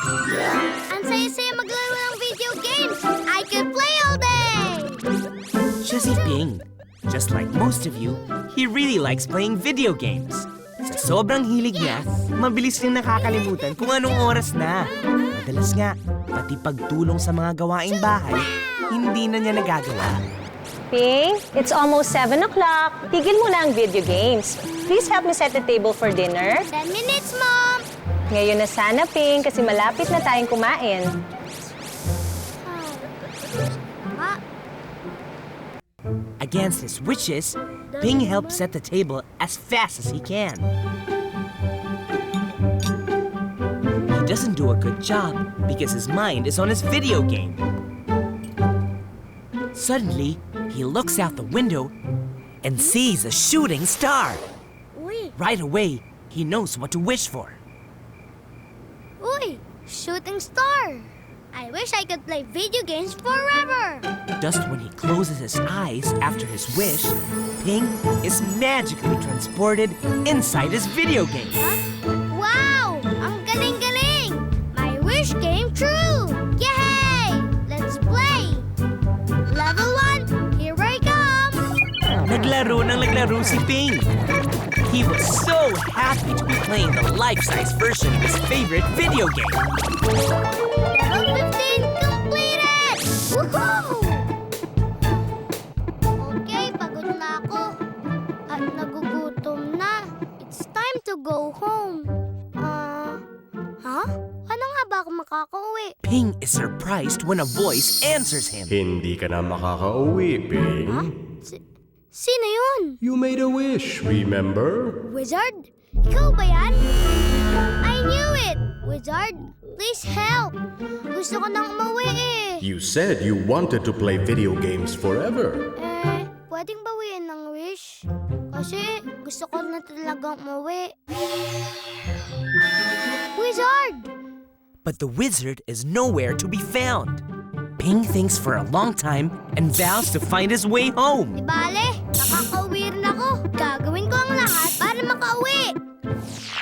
Ang saya-saya maglaro ng video games! I could play all day! Siya si Ping. Just like most of you, he really likes playing video games. Sa sobrang hilig niya, mabilis niyang nakakalimutan kung anong oras na. Madalas nga, pati pagtulong sa mga gawaing bahay, hindi na niya nagagawa. Ping, it's almost 7 o'clock. Tigil mo na ang video games. Please help me set the table for dinner. 10 minutes, Mom! Ngayon na sana, Ping, kasi malapit na tayong kumain. Ma, Against his wishes, Ping helps set the table as fast as he can. He doesn't do a good job because his mind is on his video game. Suddenly, he looks out the window and sees a shooting star. uy! Right away, he knows what to wish for. Uy! Shooting star! I wish I could play video games forever! Just when he closes his eyes after his wish, Ping is magically transported inside his video game. Huh? Wow! Ang galing-galing! My wish came true! Yay! Let's play! Level 1, here I come! Naglaro si Ping. He was so happy to be playing the life-size version of his favorite video game. Level 15 completed! Woohoo! Okay, pagod na ako. At nagugutom na. It's time to go home. Ano nga ba ako makakauwi? Ping is surprised when a voice answers him. Hindi ka na makakauwi, Ping. Sino yun? You made a wish, remember? Wizard? Ikaw ba yan? I knew it! Wizard, please help! Gusto ko nang umuwi eh. You said you wanted to play video games forever. Pwedeng bawiin ng wish? Kasi gusto ko na talagang umuwi. Wizard! But the wizard is nowhere to be found. Ping thinks for a long time and vows to find his way home. Di bale, nakakauwi rin ako. Gagawin ko ang lahat para makauwi.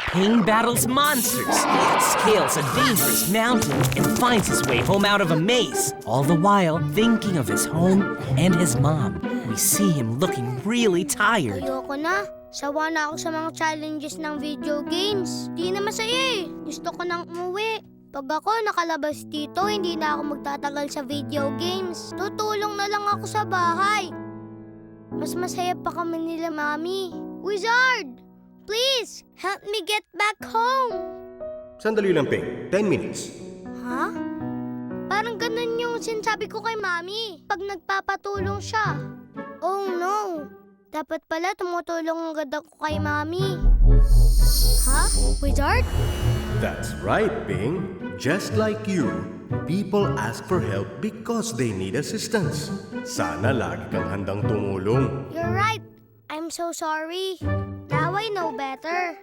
Ping battles monsters, scales a dangerous mountain, and finds his way home out of a maze. All the while thinking of his home and his mom. We see him looking really tired. Ayoko na. Sawa na ako sa mga challenges ng video games. Di na masaya eh. Gusto ko nang umuwi. Pag ako nakalabas dito, hindi na ako magtatagal sa video games. Tutulong na lang ako sa bahay. Mas masaya pa kami nila, Mami. Wizard! Please, help me get back home! Sandali lang, Ping. 10 minutes. Ha? Parang ganun yung sinasabi ko kay Mami pag nagpapatulong siya. Oh no! Dapat pala tumutulong agad ako kay Mami. Ha? Wizard? That's right, Ping. Just like you, people ask for help because they need assistance. Sana lagi kang handang tumulong. You're right. I'm so sorry. Now I know better.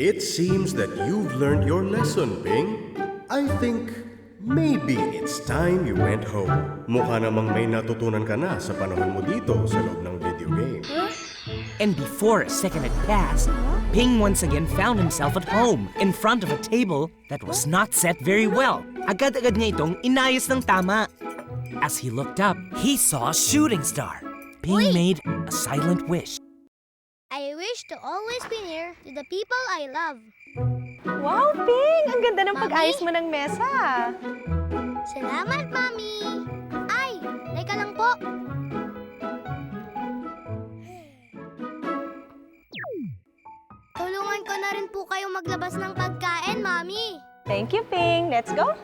It seems that you've learned your lesson, Ping. I think maybe it's time you went home. Mukha namang may natutunan ka na sa panahon mo dito sa loob ng video game. And before a second had passed, Ping once again found himself at home in front of a table that was not set very well. Agad-agad niya itong inayos ng tama. As he looked up, he saw a shooting star. Ping made a silent wish. I wish to always be near to the people I love. Wow, Ping! Ang ganda ng Mami? pag-ayos mo ng mesa. Salamat, Mami! Ay, teka lang po. Tulungan ko na rin po kayo maglabas ng pagkain, Mami. Thank you, Ping. Let's go.